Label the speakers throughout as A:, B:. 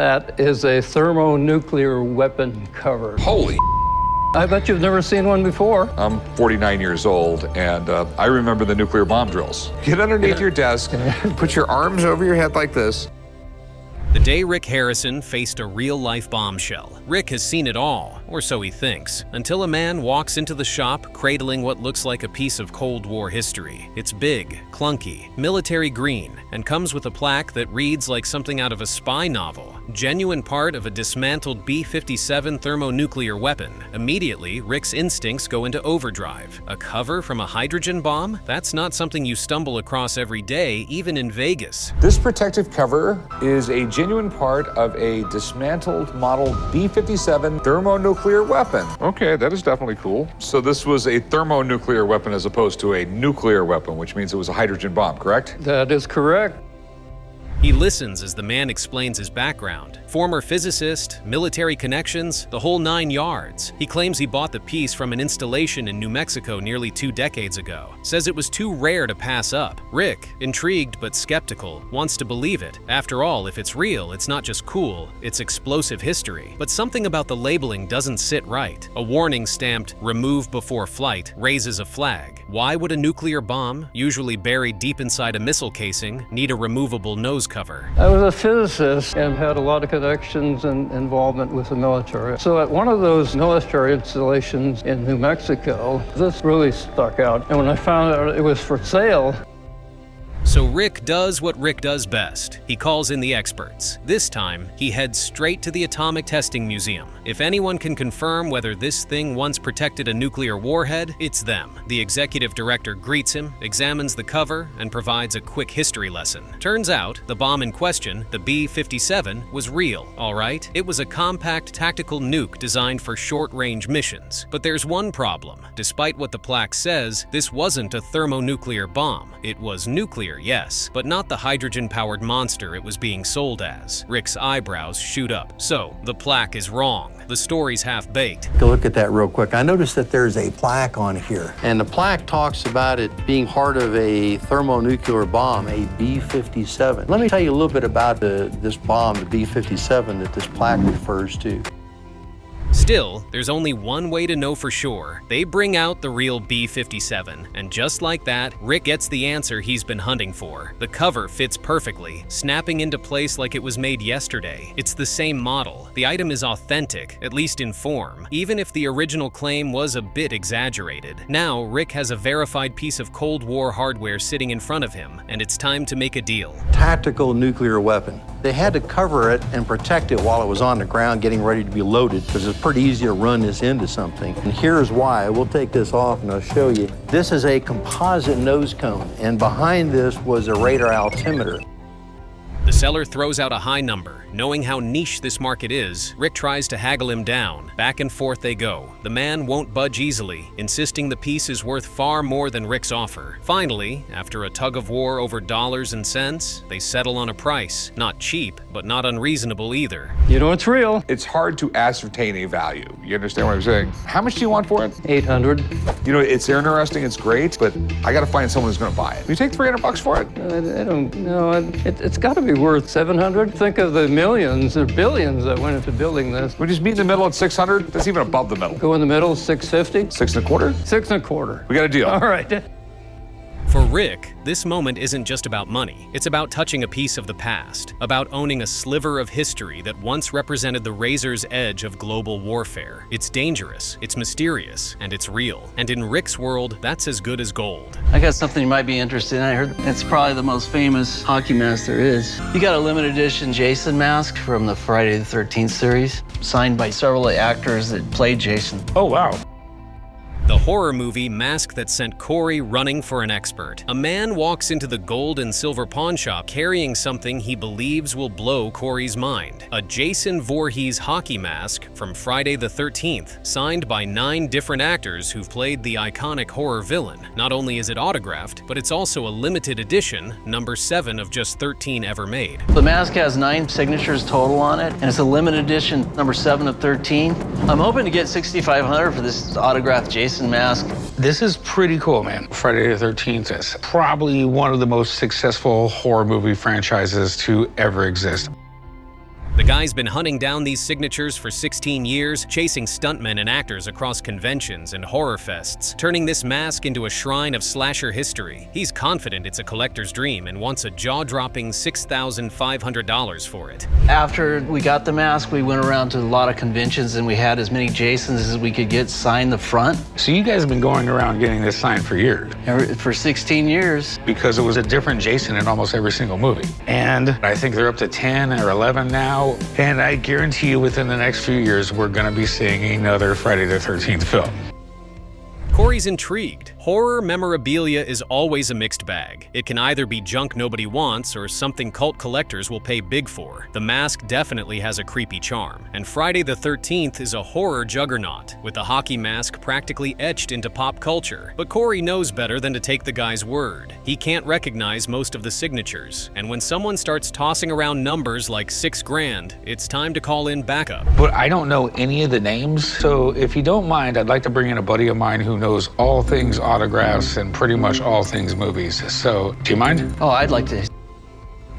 A: That is a thermonuclear weapon cover.
B: Holy!
A: I bet you've never seen one before.
B: I'm 49 years old, and I remember the nuclear bomb drills. Get underneath your desk, put your arms over your head like this.
C: The day Rick Harrison faced a real-life bombshell. Rick has seen it all, or so he thinks, until a man walks into the shop cradling what looks like a piece of Cold War history. It's big, clunky, military green, and comes with a plaque that reads like something out of a spy novel. Genuine part of a dismantled B-57 thermonuclear weapon. Immediately, Rick's instincts go into overdrive. A cover from a hydrogen bomb? That's not something you stumble across every day, even in Vegas.
B: This protective cover is a genuine part of a dismantled model B-57 thermonuclear weapon. Okay, that is definitely cool. So this was a thermonuclear weapon as opposed to a nuclear weapon, which means it was a hydrogen bomb, correct?
A: That is correct.
C: He listens as the man explains his background. Former physicist, military connections, the whole 9 yards. He claims he bought the piece from an installation in New Mexico nearly 2 decades ago. Says it was too rare to pass up. Rick, intrigued but skeptical, wants to believe it. After all, if it's real, it's not just cool, it's explosive history. But something about the labeling doesn't sit right. A warning stamped, "Remove before flight," raises a flag. Why would a nuclear bomb, usually buried deep inside a missile casing, need a removable nose cover?
A: I was a physicist and had a lot of connections and involvement with the military. So at one of those military installations in New Mexico, this really stuck out. And when I found out it was for sale,
C: So Rick does what Rick does best. He calls in the experts. This time, he heads straight to the Atomic Testing Museum. If anyone can confirm whether this thing once protected a nuclear warhead, it's them. The executive director greets him, examines the cover, and provides a quick history lesson. Turns out, the bomb in question, the B-57, was real, all right? It was a compact tactical nuke designed for short-range missions. But there's one problem. Despite what the plaque says, this wasn't a thermonuclear bomb. It was nuclear, yes, but not the hydrogen-powered monster it was being sold as. Rick's eyebrows shoot up. So, the plaque is wrong. The story's half-baked.
D: Take a look at that real quick. I noticed that there's a plaque on here, and the plaque talks about it being part of a thermonuclear bomb, a B-57. Let me tell you a little bit about this bomb, the B-57, that this plaque refers to.
C: Still, there's only one way to know for sure. They bring out the real B-57, and just like that, Rick gets the answer he's been hunting for. The cover fits perfectly, snapping into place like it was made yesterday. It's the same model. The item is authentic, at least in form, even if the original claim was a bit exaggerated. Now, Rick has a verified piece of Cold War hardware sitting in front of him, and it's time to make a deal.
D: Tactical nuclear weapon. They had to cover it and protect it while it was on the ground getting ready to be loaded, because it's pretty easy to run this into something. And here's why. We'll take this off and I'll show you. This is a composite nose cone, and behind this was a radar altimeter.
C: The seller throws out a high number. Knowing how niche this market is, Rick tries to haggle him down. Back and forth they go. The man won't budge easily, insisting the piece is worth far more than Rick's offer. Finally, after a tug of war over dollars and cents, they settle on a price. Not cheap, but not unreasonable either.
A: you know it's real.
B: It's hard to ascertain a value. You understand what I'm saying? How much do you want for it?
A: 800.
B: You know, it's interesting, it's great, but I gotta find someone who's gonna buy it. Will you take $300 for it?
A: I don't know. It's got to be worth 700. Think of the millions or billions that went into building this.
B: We just meet in the middle at 600. That's even above the middle.
A: Go in the middle, 650.
B: 6 1/4?
A: 6 1/4.
B: We got a deal.
A: All right.
C: For Rick, this moment isn't just about money. It's about touching a piece of the past, about owning a sliver of history that once represented the razor's edge of global warfare. It's dangerous, it's mysterious, and it's real. And in Rick's world, that's as good as gold.
E: I got something you might be interested in. I heard it's probably the most famous hockey mask there is. You got a limited edition Jason mask from the Friday the 13th series, signed by several actors that played Jason.
B: Oh, wow.
C: The horror movie Mask that sent Corey running for an expert. A man walks into the gold and silver pawn shop carrying something he believes will blow Corey's mind. A Jason Voorhees hockey mask from Friday the 13th, signed by 9 different actors who've played the iconic horror villain. Not only is it autographed, but it's also a limited edition, number 7 of just 13 ever made.
E: The mask has 9 signatures total on it, and it's a limited edition, number 7 of 13. I'm hoping to get $6,500 for this autographed Jason mask.
F: This is pretty cool, man. Friday the 13th is probably one of the most successful horror movie franchises to ever exist.
C: The guy's been hunting down these signatures for 16 years, chasing stuntmen and actors across conventions and horror fests, turning this mask into a shrine of slasher history. He's confident it's a collector's dream and wants a jaw-dropping $6,500 for it.
E: After we got the mask, we went around to a lot of conventions and we had as many Jasons as we could get sign the front.
F: So you guys have been going around getting this signed for years?
E: For 16 years.
F: Because it was a different Jason in almost every single movie. And I think they're up to 10 or 11 now. And I guarantee you within the next few years, we're gonna be seeing another Friday the 13th film.
C: Corey's intrigued. Horror memorabilia is always a mixed bag. It can either be junk nobody wants or something cult collectors will pay big for. The mask definitely has a creepy charm, and Friday the 13th is a horror juggernaut, with the hockey mask practically etched into pop culture. But Corey knows better than to take the guy's word. He can't recognize most of the signatures, and when someone starts tossing around numbers like $6 grand, it's time to call in backup.
F: But I don't know any of the names, so if you don't mind, I'd like to bring in a buddy of mine who knows all things autographs and pretty much all things movies. So, do you mind?
E: Oh, I'd like to.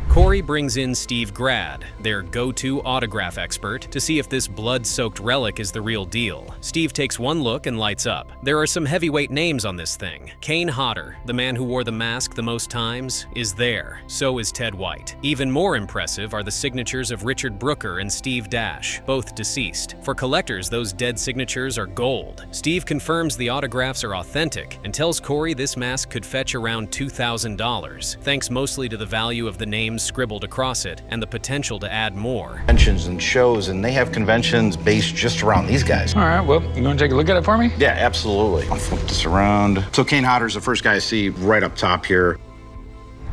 C: Corey brings in Steve Grad, their go-to autograph expert, to see if this blood-soaked relic is the real deal. Steve takes one look and lights up. There are some heavyweight names on this thing. Kane Hodder, the man who wore the mask the most times, is there. So is Ted White. Even more impressive are the signatures of Richard Brooker and Steve Dash, both deceased. For collectors, those dead signatures are gold. Steve confirms the autographs are authentic and tells Corey this mask could fetch around $2,000, thanks mostly to the value of the names scribbled across it and the potential to add more.
G: Conventions and shows, and they have conventions based just around these guys.
F: All right, well, you want to take a look at it for me?
G: Yeah, absolutely. I'll flip this around. So Kane Hodder's the first guy I see right up top here.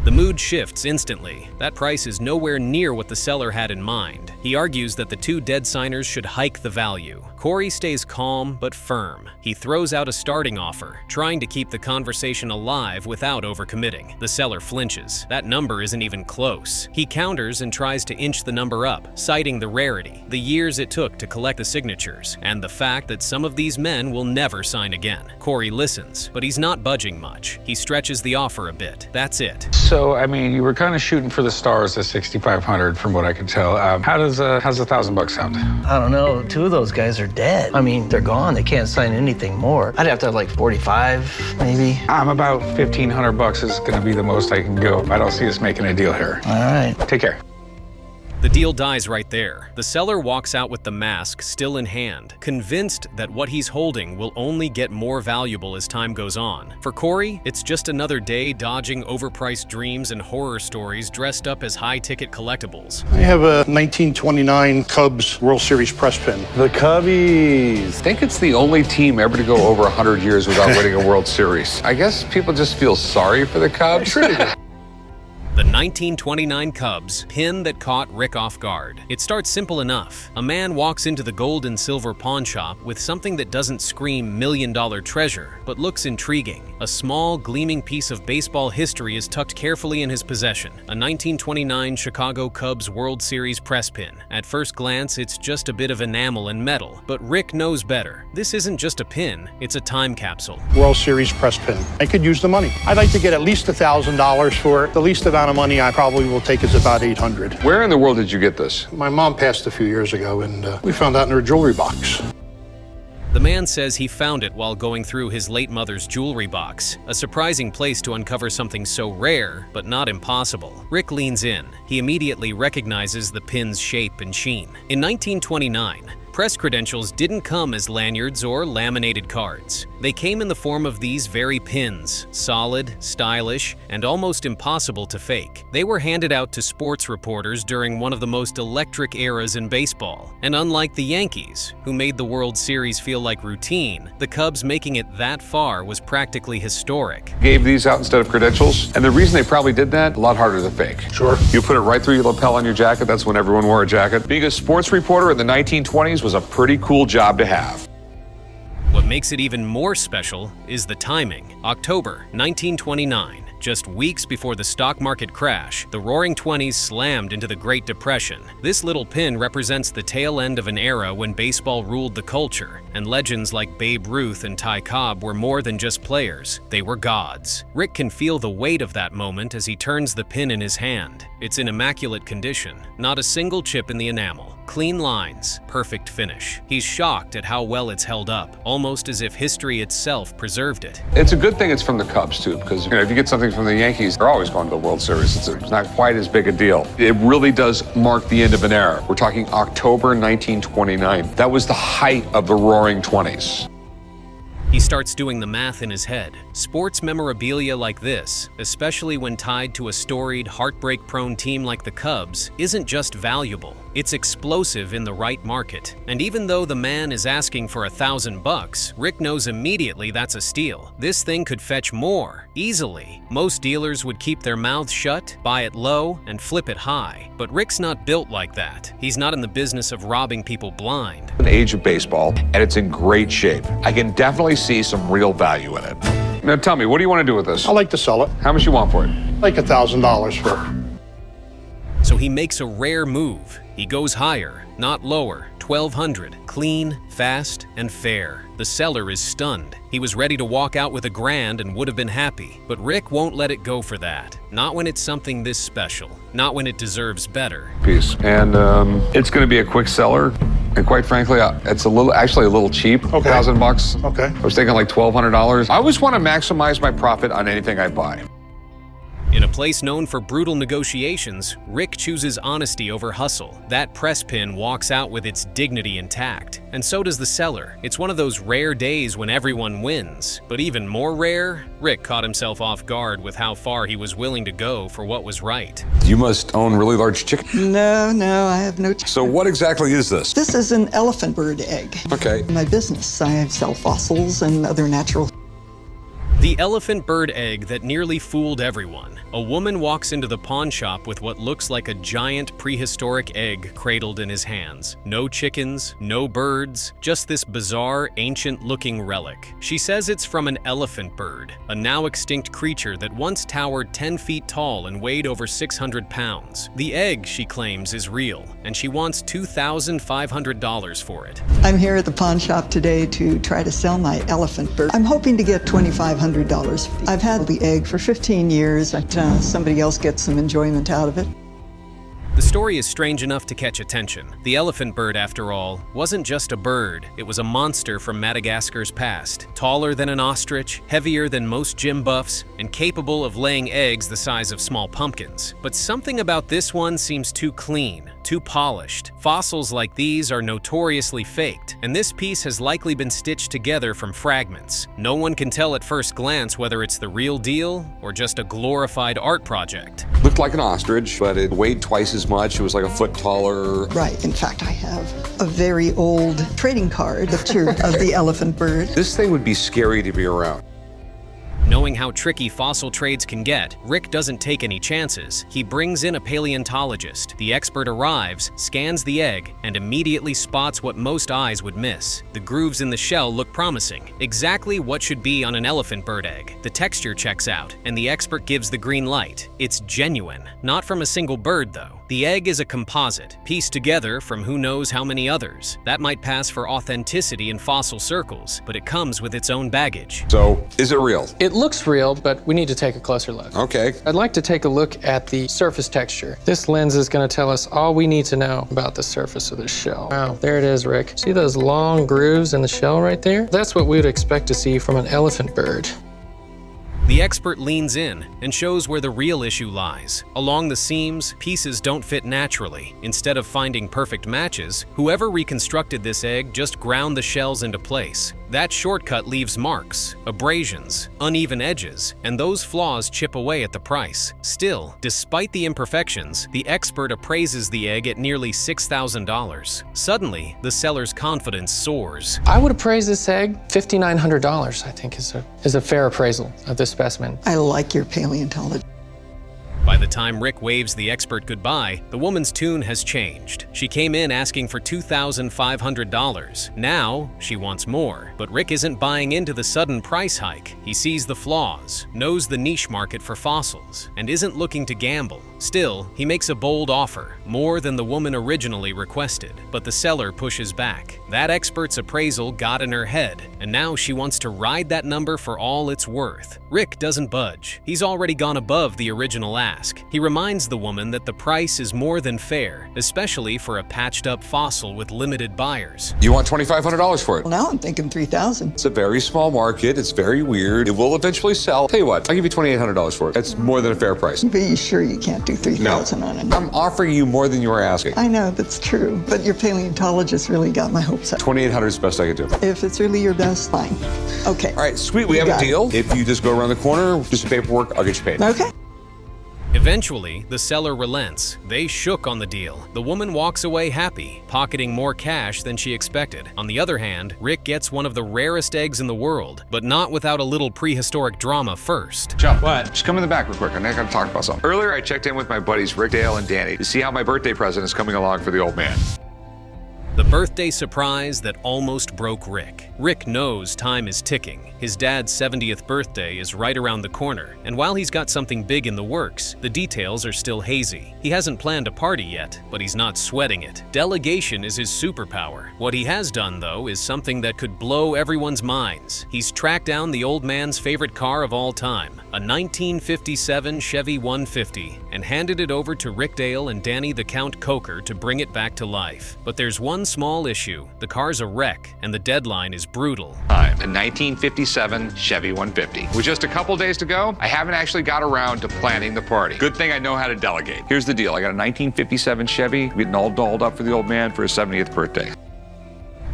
C: The mood shifts instantly. That price is nowhere near what the seller had in mind. He argues that the two dead signers should hike the value. Corey stays calm but firm. He throws out a starting offer, trying to keep the conversation alive without overcommitting. The seller flinches. That number isn't even close. He counters and tries to inch the number up, citing the rarity, the years it took to collect the signatures, and the fact that some of these men will never sign again. Corey listens, but he's not budging much. He stretches the offer a bit. That's it.
F: So, I mean, you were kind of shooting for the stars at 6,500 from what I could tell. How's $1,000 sound?
E: I don't know, two of those guys are dead. I mean, they're gone. They can't sign anything more. I'd have to have like 45, maybe.
F: I'm about $1,500 is gonna be the most I can go. I don't see us making a deal here.
E: All right.
F: Take care.
C: The deal dies right there. The seller walks out with the mask still in hand, convinced that what he's holding will only get more valuable as time goes on. For Corey, it's just another day dodging overpriced dreams and horror stories dressed up as high-ticket collectibles.
H: I have a 1929 Cubs World Series press pin.
I: The Cubbies.
B: I think it's the only team ever to go over 100 years without winning a World Series. I guess people just feel sorry for the Cubs.
C: The 1929 Cubs, pin that caught Rick off guard. It starts simple enough. A man walks into the gold and silver pawn shop with something that doesn't scream million-dollar treasure, but looks intriguing. A small, gleaming piece of baseball history is tucked carefully in his possession, a 1929 Chicago Cubs World Series press pin. At first glance, it's just a bit of enamel and metal, but Rick knows better. This isn't just a pin, it's a time capsule.
H: World Series press pin. I could use the money. I'd like to get at least $1,000 for it. The least amount of money I probably will take is about $800.
B: Where in the world did you get this?
H: My mom passed a few years ago, and we found out in her jewelry box.
C: The man says he found it while going through his late mother's jewelry box, a surprising place to uncover something so rare, but not impossible. Rick leans in. He immediately recognizes the pin's shape and sheen. In 1929, press credentials didn't come as lanyards or laminated cards. They came in the form of these very pins, solid, stylish, and almost impossible to fake. They were handed out to sports reporters during one of the most electric eras in baseball. And unlike the Yankees, who made the World Series feel like routine, the Cubs making it that far was practically historic.
B: Gave these out instead of credentials, and the reason they probably did that, a lot harder to fake.
H: Sure.
B: You put it right through your lapel on your jacket. That's when everyone wore a jacket. Being a sports reporter in the 1920s was a pretty cool job to have.
C: What makes it even more special is the timing. October 1929. Just weeks before the stock market crash, the Roaring '20s slammed into the Great Depression. This little pin represents the tail end of an era when baseball ruled the culture, and legends like Babe Ruth and Ty Cobb were more than just players, they were gods. Rick can feel the weight of that moment as he turns the pin in his hand. It's in immaculate condition, not a single chip in the enamel. Clean lines, perfect finish. He's shocked at how well it's held up, almost as if history itself preserved it.
B: It's a good thing it's from the Cubs, too, because if you get something from the Yankees, they're always going to the World Series. It's not quite as big a deal. It really does mark the end of an era. We're talking October 1929. That was the height of the Roaring '20s.
C: He starts doing the math in his head. Sports memorabilia like this, especially when tied to a storied, heartbreak-prone team like the Cubs, isn't just valuable. It's explosive in the right market. And even though the man is asking for $1,000, Rick knows immediately that's a steal. This thing could fetch more, easily. Most dealers would keep their mouths shut, buy it low, and flip it high. But Rick's not built like that. He's not in the business of robbing people blind.
B: An age of baseball, and it's in great shape. I can definitely see some real value in it. Now tell me, what do you want to do with this?
H: I like to sell it.
B: How much you want for it?
H: Like $1,000 for it.
C: So he makes a rare move. He goes higher, not lower. $1,200. Clean, fast, and fair. The seller is stunned. He was ready to walk out with $1,000 and would have been happy. But Rick won't let it go for that. Not when it's something this special. Not when it deserves better.
B: Piece. And it's going to be a quick seller. And quite frankly, it's actually a little cheap.
H: Okay.
B: $1,000.
H: Okay.
B: I was thinking like $1,200. I always want to maximize my profit on anything I buy.
C: In a place known for brutal negotiations, Rick chooses honesty over hustle. That press pin walks out with its dignity intact, and so does the seller. It's one of those rare days when everyone wins. But even more rare, Rick caught himself off guard with how far he was willing to go for what was right.
B: You must own really large chicken.
I: No, I have no.
B: So what exactly is this?
I: This is an elephant bird egg.
B: Okay.
I: My business, I sell fossils and other natural.
C: The elephant bird egg that nearly fooled everyone. A woman walks into the pawn shop with what looks like a giant prehistoric egg cradled in his hands. No chickens, no birds, just this bizarre, ancient-looking relic. She says it's from an elephant bird, a now extinct creature that once towered 10 feet tall and weighed over 600 pounds. The egg, she claims, is real, and she wants $2,500 for it.
I: I'm here at the pawn shop today to try to sell my elephant bird. I'm hoping to get $2,500. I've had the egg for 15 years, but somebody else gets some enjoyment out of it.
C: The story is strange enough to catch attention. The elephant bird, after all, wasn't just a bird. It was a monster from Madagascar's past. Taller than an ostrich, heavier than most gym buffs, and capable of laying eggs the size of small pumpkins. But something about this one seems too clean, too polished. Fossils like these are notoriously faked, and this piece has likely been stitched together from fragments. No one can tell at first glance whether it's the real deal or just a glorified art project.
B: Looked like an ostrich, but it weighed twice as much. It was like a foot taller.
I: Right. In fact, I have a very old trading card picture of the elephant bird.
B: This thing would be scary to be around.
C: Knowing how tricky fossil trades can get, Rick doesn't take any chances. He brings in a paleontologist. The expert arrives, scans the egg, and immediately spots what most eyes would miss. The grooves in the shell look promising, exactly what should be on an elephant bird egg. The texture checks out, and the expert gives the green light. It's genuine, not from a single bird though. The egg is a composite, pieced together from who knows how many others. That might pass for authenticity in fossil circles, but it comes with its own baggage.
B: So, is it real?
J: It looks real, but we need to take a closer look.
B: Okay.
J: I'd like to take a look at the surface texture. This lens is going to tell us all we need to know about the surface of the shell. Wow, there it is, Rick. See those long grooves in the shell right there? That's what we would expect to see from an elephant bird.
C: The expert leans in and shows where the real issue lies. Along the seams, pieces don't fit naturally. Instead of finding perfect matches, whoever reconstructed this egg just ground the shells into place. That shortcut leaves marks, abrasions, uneven edges, and those flaws chip away at the price. Still, despite the imperfections, the expert appraises the egg at nearly $6,000. Suddenly, the seller's confidence soars.
J: I would appraise this egg $5,900, I think is a fair appraisal of this specimen.
I: I like your paleontology.
C: By the time Rick waves the expert goodbye, the woman's tune has changed. She came in asking for $2,500. Now, she wants more. But Rick isn't buying into the sudden price hike. He sees the flaws, knows the niche market for fossils, and isn't looking to gamble. Still, he makes a bold offer, more than the woman originally requested, but the seller pushes back. That expert's appraisal got in her head, and now she wants to ride that number for all it's worth. Rick doesn't budge. He's already gone above the original ask. He reminds the woman that the price is more than fair, especially for a patched-up fossil with limited buyers.
B: You want $2,500 for it?
I: Well, now I'm thinking 3,000.
B: It's a very small market. It's very weird. It will eventually sell. Tell you what, I'll give you $2,800 for it. That's more than a fair price.
I: But you sure you can't do 3,000 on it?
B: I'm offering you more than you are asking.
I: I know, that's true. But your paleontologist really got my hopes up.
B: $2,800 is the best I could do.
I: If it's really your best, fine. Okay.
B: All right, sweet. We have a deal. If you just go around the corner, do some paperwork, I'll get you paid.
I: Okay.
C: Eventually, the seller relents. They shook on the deal. The woman walks away happy, pocketing more cash than she expected. On the other hand, Rick gets one of the rarest eggs in the world, but not without a little prehistoric drama first.
B: Jump. What? Just come in the back real quick. I gotta talk about something. Earlier, I checked in with my buddies Rick, Dale, and Danny to see how my birthday present is coming along for the old man.
C: The birthday surprise that almost broke Rick. Rick knows time is ticking. His dad's 70th birthday is right around the corner, and while he's got something big in the works, the details are still hazy. He hasn't planned a party yet, but he's not sweating it. Delegation is his superpower. What he has done, though, is something that could blow everyone's minds. He's tracked down the old man's favorite car of all time, a 1957 Chevy 150, and handed it over to Rick Dale and Danny the Count Coker to bring it back to life. But there's one small issue. The car's a wreck, and the deadline is brutal.
B: A 1957 Chevy 150. With just a couple days to go, I haven't actually got around to planning the party. Good thing I know how to delegate. Here's the deal. I got a 1957 Chevy, getting all dolled up for the old man for his 70th birthday.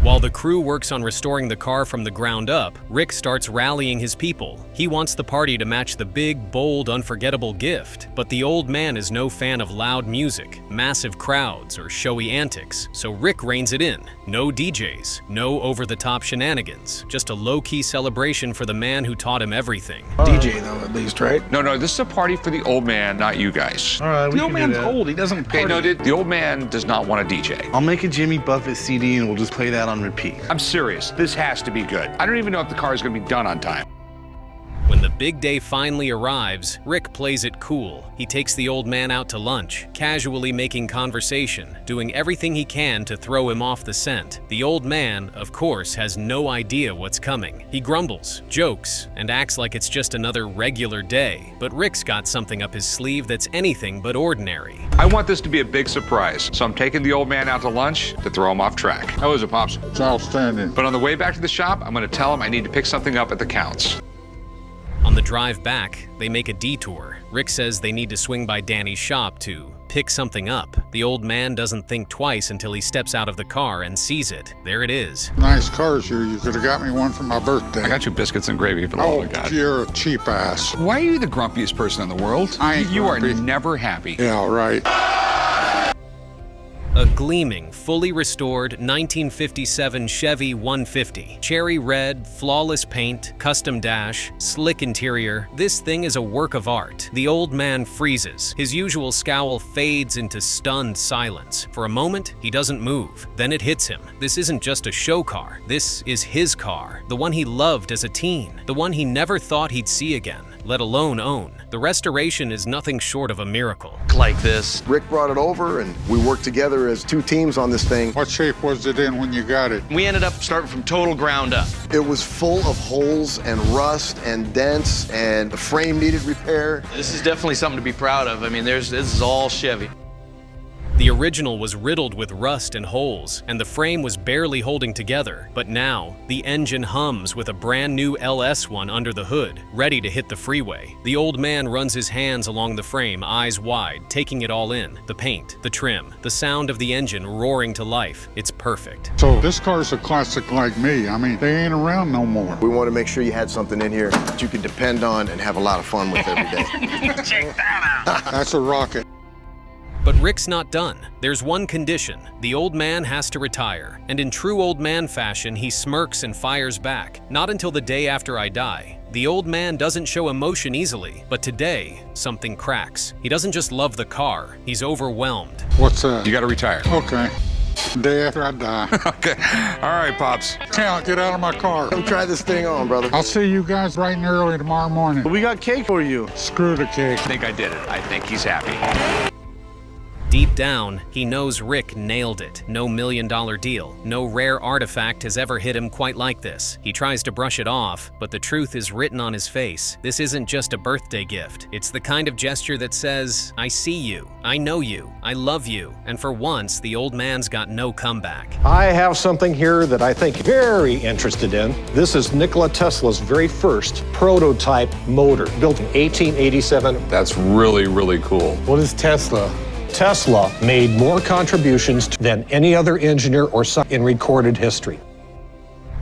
C: While the crew works on restoring the car from the ground up, Rick starts rallying his people. He wants the party to match the big, bold, unforgettable gift. But the old man is no fan of loud music, massive crowds, or showy antics, so Rick reins it in. No DJs, no over-the-top shenanigans, just a low-key celebration for the man who taught him everything.
K: DJ though, at least, right?
B: No, this is a party for the old man, not you guys.
K: All right,
G: The old man's old. He doesn't party.
B: Okay, no, the old man does not want a DJ.
K: I'll make a Jimmy Buffett CD and we'll just play that on repeat.
B: I'm serious. This has to be good. I don't even know if the car is going to be done on time.
C: When the big day finally arrives, Rick plays it cool. He takes the old man out to lunch, casually making conversation, doing everything he can to throw him off the scent. The old man, of course, has no idea what's coming. He grumbles, jokes, and acts like it's just another regular day. But Rick's got something up his sleeve that's anything but ordinary.
B: I want this to be a big surprise, so I'm taking the old man out to lunch to throw him off track. How is it, Pops?
L: It's outstanding.
B: But on the way back to the shop, I'm going to tell him I need to pick something up at the Count's.
C: On the drive back, they make a detour. Rick says they need to swing by Danny's shop to pick something up. The old man doesn't think twice until he steps out of the car and sees it. There it is.
L: Nice cars here. You could have got me one for my birthday.
B: I got you biscuits and gravy for the love of God.
L: You're a cheap ass.
B: Why are you the grumpiest person in the world? You are never happy.
L: Yeah, right.
C: A gleaming, fully restored 1957 Chevy 150. Cherry red, flawless paint, custom dash, slick interior. This thing is a work of art. The old man freezes. His usual scowl fades into stunned silence. For a moment, he doesn't move. Then it hits him. This isn't just a show car. This is his car. The one he loved as a teen. The one he never thought he'd see again, let alone own. The restoration is nothing short of a miracle.
M: Like this. Rick brought it over and we worked together as two teams on this thing.
L: What shape was it in when you got it?
K: We ended up starting from total ground up.
M: It was full of holes and rust and dents, and the frame needed repair.
K: This is definitely something to be proud of. I mean, this is all Chevy.
C: The original was riddled with rust and holes, and the frame was barely holding together. But now, the engine hums with a brand new LS1 under the hood, ready to hit the freeway. The old man runs his hands along the frame, eyes wide, taking it all in. The paint, the trim, the sound of the engine roaring to life. It's perfect.
L: So this car's a classic like me. I mean, they ain't around no more.
M: We wanted to make sure you had something in here that you could depend on and have a lot of fun with every day.
L: That's a rocket.
C: But Rick's not done. There's one condition. The old man has to retire. And in true old man fashion, he smirks and fires back. Not until the day after I die. The old man doesn't show emotion easily, but today, something cracks. He doesn't just love the car, he's overwhelmed.
L: What's that?
B: You gotta retire.
L: Okay. Day after I die.
B: Okay. All right, Pops.
L: Can't get out of my car.
M: Come try this thing on, brother.
L: I'll see you guys bright and early tomorrow morning.
K: We got cake for you.
L: Screw the cake.
B: I think I did it. I think he's happy.
C: Deep down, he knows Rick nailed it. No million-dollar deal. No rare artifact has ever hit him quite like this. He tries to brush it off, but the truth is written on his face. This isn't just a birthday gift. It's the kind of gesture that says, I see you, I know you, I love you. And for once, the old man's got no comeback.
N: I have something here that I think you're very interested in. This is Nikola Tesla's very first prototype motor, built in 1887.
B: That's really, really cool.
K: What is Tesla?
N: Tesla made more contributions than any other engineer or scientist in recorded history.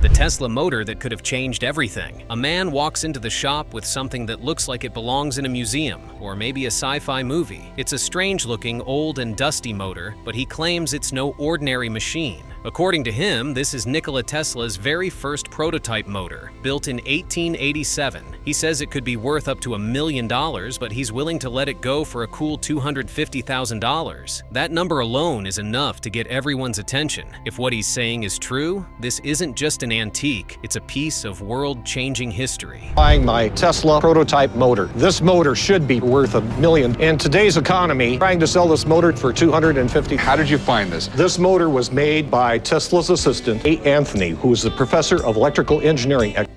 C: The Tesla motor that could have changed everything. A man walks into the shop with something that looks like it belongs in a museum, or maybe a sci-fi movie. It's a strange-looking, old and dusty motor, but he claims it's no ordinary machine. According to him, this is Nikola Tesla's very first prototype motor, built in 1887. He says it could be worth up to $1 million, but he's willing to let it go for a cool $250,000. That number alone is enough to get everyone's attention. If what he's saying is true, this isn't just an antique, it's a piece of world-changing history.
N: Buying my Tesla prototype motor. This motor should be worth $1 million. In today's economy, trying to sell this motor for $250,000.
B: How did you find this?
N: This motor was made by Tesla's assistant, A. Anthony, who is the professor of electrical engineering at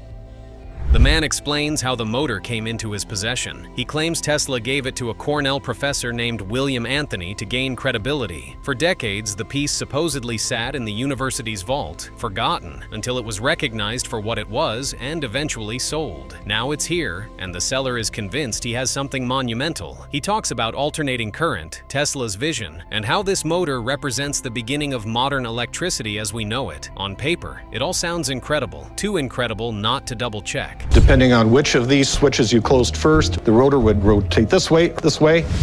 C: The man explains how the motor came into his possession. He claims Tesla gave it to a Cornell professor named William Anthony to gain credibility. For decades, the piece supposedly sat in the university's vault, forgotten, until it was recognized for what it was and eventually sold. Now it's here, and the seller is convinced he has something monumental. He talks about alternating current, Tesla's vision, and how this motor represents the beginning of modern electricity as we know it. On paper, it all sounds incredible, too incredible not to double-check.
N: Depending on which of these switches you closed first, the rotor would rotate this way,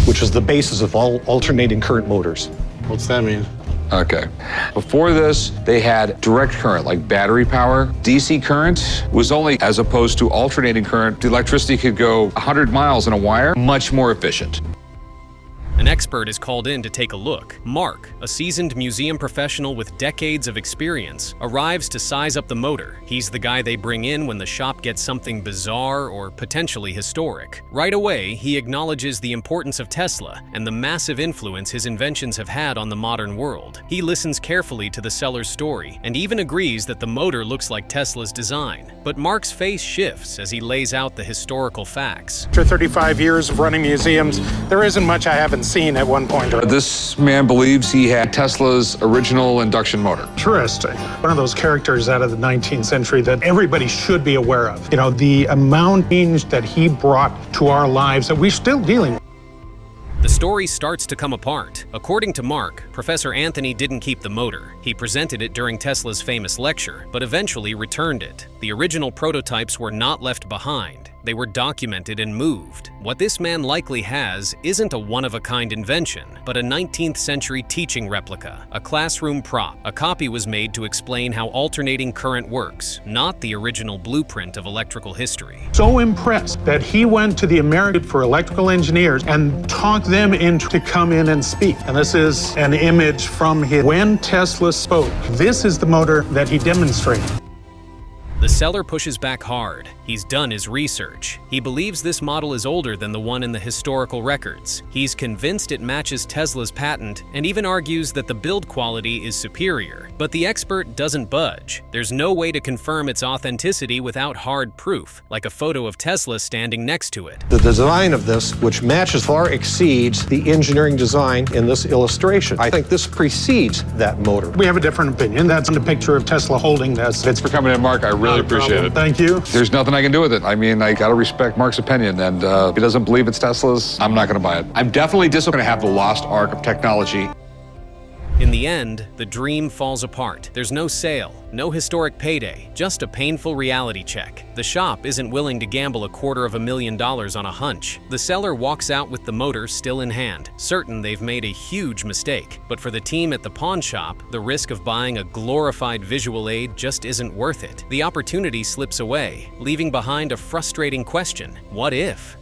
N: which is the basis of all alternating current motors.
K: What's that mean?
B: Okay. Before this, they had direct current, like battery power. DC current was only, as opposed to alternating current, the electricity could go 100 miles in a wire, much more efficient.
C: An expert is called in to take a look. Mark, a seasoned museum professional with decades of experience, arrives to size up the motor. He's the guy they bring in when the shop gets something bizarre or potentially historic. Right away, he acknowledges the importance of Tesla and the massive influence his inventions have had on the modern world. He listens carefully to the seller's story and even agrees that the motor looks like Tesla's design. But Mark's face shifts as he lays out the historical facts.
H: After 35 years of running museums, there isn't much I haven't seen at one point.
B: This man believes he had Tesla's original induction motor.
H: Interesting. One of those characters out of the 19th century that everybody should be aware of. You know, the amount of change that he brought to our lives that we're still dealing with.
C: The story starts to come apart. According to Mark, Professor Anthony didn't keep the motor. He presented it during Tesla's famous lecture, but eventually returned it. The original prototypes were not left behind. They were documented and moved. What this man likely has isn't a one-of-a-kind invention, but a 19th century teaching replica, a classroom prop. A copy was made to explain how alternating current works, not the original blueprint of electrical history.
H: So impressed that he went to the American for Electrical Engineers and talked them into to come in and speak. And this is an image from his when Tesla spoke. This is the motor that he demonstrated.
C: The seller pushes back hard. He's done his research. He believes this model is older than the one in the historical records. He's convinced it matches Tesla's patent and even argues that the build quality is superior. But the expert doesn't budge. There's no way to confirm its authenticity without hard proof, like a photo of Tesla standing next to it.
N: The design of this, which matches far exceeds the engineering design in this illustration. I think this precedes that motor.
H: We have a different opinion. That's the picture of Tesla holding this.
B: Thanks for coming in, Mark. I really appreciate it.
H: Thank you.
B: There's nothing I can do with it. I mean, I gotta respect Mark's opinion, and if he doesn't believe it's Tesla's, I'm not gonna buy it. I'm definitely disappointed to have the lost ark of technology.
C: In the end, the dream falls apart. There's no sale, no historic payday, just a painful reality check. The shop isn't willing to gamble $250,000 on a hunch. The seller walks out with the motor still in hand, certain they've made a huge mistake. But for the team at the pawn shop, the risk of buying a glorified visual aid just isn't worth it. The opportunity slips away, leaving behind a frustrating question: what if?